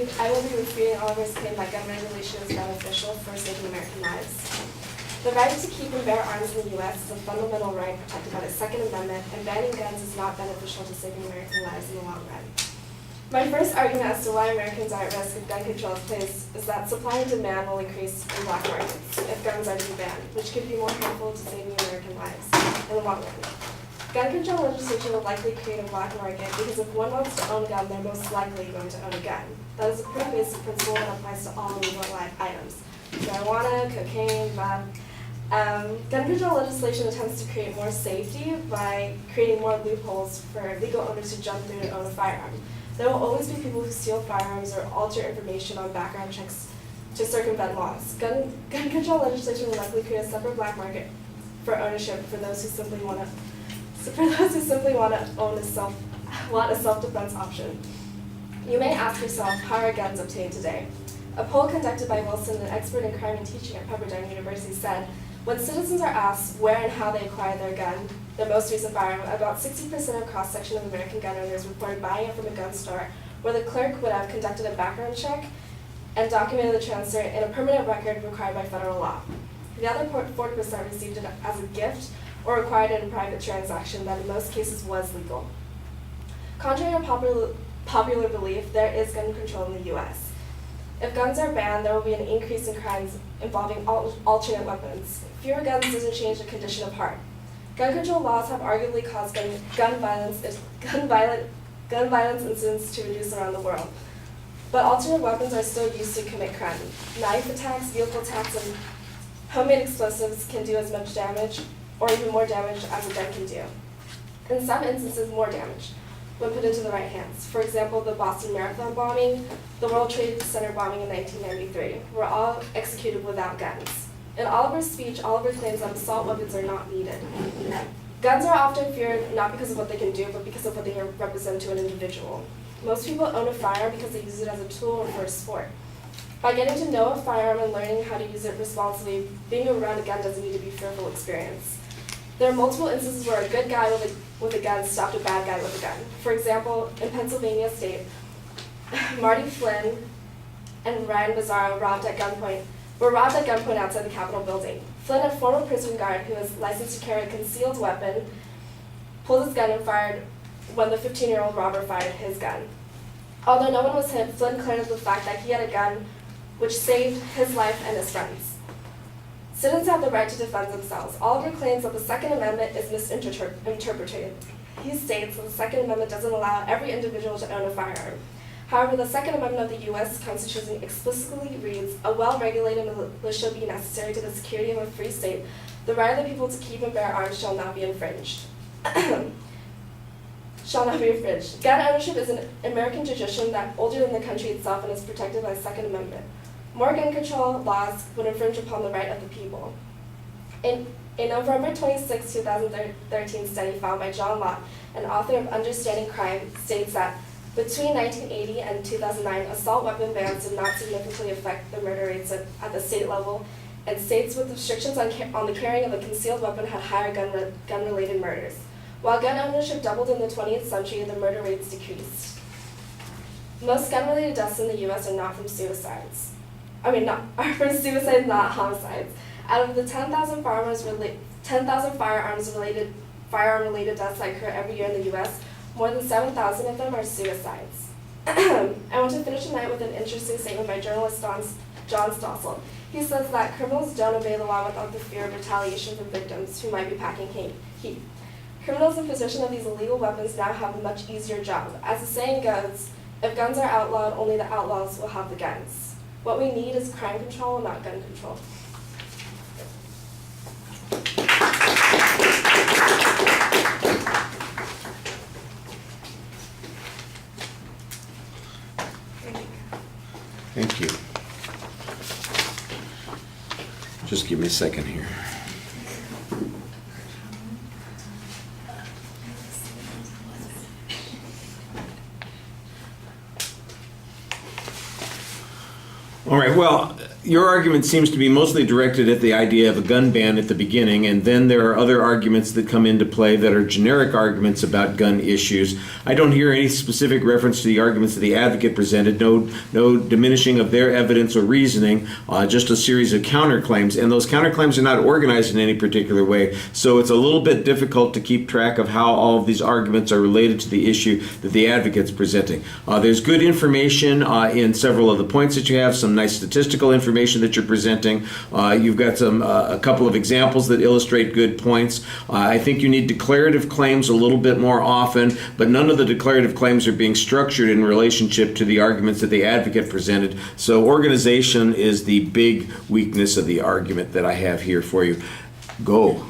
I will be refuting Oliver's claim that gun regulation is beneficial for saving American lives. The right to keep and bear arms in the U.S. is a fundamental right protected by the Second Amendment, and banning guns is not beneficial to saving American lives in the long run. My first argument as to why Americans are at risk if gun control is placed is that supply and demand will increase in black markets if guns are to be banned, which could be more harmful to saving American lives in the long run. Gun control legislation will likely create a black market because if one wants to own a gun, they're most likely going to own a gun. That is a pretty basic principle that applies to all illegal items. Marijuana, cocaine, meth. Gun control legislation attempts to create more safety by creating more loopholes for legal owners who jump through to own a firearm. There will always be people who steal firearms or alter information on background checks to circumvent laws. Gun control legislation will likely create a separate black market for ownership for those who simply want to own a self-defense option. You may ask yourself, how are guns obtained today? A poll conducted by Wilson, an expert in crime and teaching at Pepperdine University, said, when citizens are asked where and how they acquired their gun, their most recent firearm, about 60% of cross-section of American gun owners reported buying it from a gun store where the clerk would have conducted a background check and documented the transfer in a permanent record required by federal law. The other 40% received it as a gift or acquired it in a private transaction that in most cases was legal. Contrary to popular belief, there is gun control in the U.S. If guns are banned, there will be an increase in crimes involving alternate weapons. Fewer guns doesn't change the condition of heart. Gun control laws have arguably caused gun violence incidents to reduce around the world. But alternate weapons are still used to commit crime. Knife attacks, vehicle attacks, and homemade explosives can do as much damage or even more damage as a gun can do. In some instances, more damage when put into the right hands. For example, the Boston Marathon bombing, the World Trade Center bombing in 1993, were all executed without guns. In Oliver's speech, Oliver claims that assault weapons are not needed. Guns are often feared not because of what they can do, but because of what they represent to an individual. Most people own a firearm because they use it as a tool or for a sport. By getting to know a firearm and learning how to use it responsibly, being around a gun doesn't need to be a fearful experience. There are multiple instances where a good guy with a gun stopped a bad guy with a gun. For example, in Pennsylvania State, Marty Flynn and Ryan Bizzaro were robbed at gunpoint outside the Capitol building. Flynn, a former prison guard who was licensed to carry a concealed weapon, pulled his gun and fired when the 15-year-old robber fired his gun. Although no one was hit, Flynn claimed the fact that he had a gun which saved his life and his friends. Citizens have the right to defend themselves. Oliver claims that the Second Amendment is misinterpreted. He states that the Second Amendment doesn't allow every individual to own a firearm. However, the Second Amendment of the U.S. Constitution explicitly reads, a well-regulated militia be necessary to the security of a free state. The right of the people to keep and bear arms shall not be infringed. Gun ownership is an American tradition that older than the country itself and is protected by the Second Amendment. More gun control laws would infringe upon the right of the people. In a November 26, 2013 study found by John Lott, an author of Understanding Crime, states that between 1980 and 2009, assault weapon bans did not significantly affect the murder rates at the state level, and states with restrictions on the carrying of a concealed weapon had higher gun-related murders. While gun ownership doubled in the 20th century, the murder rates decreased. Most gun-related deaths in the U.S. are not from suicides. Are from suicides, not homicides. Out of the 10,000 firearm-related deaths that occur every year in the U.S., more than 7,000 of them are suicides. I want to finish tonight with an interesting statement by journalist John Stossel. He says that criminals don't obey the law without the fear of retaliation from victims who might be packing heat. Criminals in possession of these illegal weapons now have a much easier job. As the saying goes, if guns are outlawed, only the outlaws will have the guns. What we need is crime control, not gun control. Thank you. Just give me a second here. All right, well, your argument seems to be mostly directed at the idea of a gun ban at the beginning, and then there are other arguments that come into play that are generic arguments about gun issues. I don't hear any specific reference to the arguments that the advocate presented, no diminishing of their evidence or reasoning, just a series of counterclaims, and those counterclaims are not organized in any particular way, so it's a little bit difficult to keep track of how all of these arguments are related to the issue that the advocate's presenting. There's good information in several of the points that you have, some nice statistical information that you're presenting. You've got a couple of examples that illustrate good points. I think you need declarative claims a little bit more often, but none of the declarative claims are being structured in relationship to the arguments that the advocate presented. So organization is the big weakness of the argument that I have here for you. Go.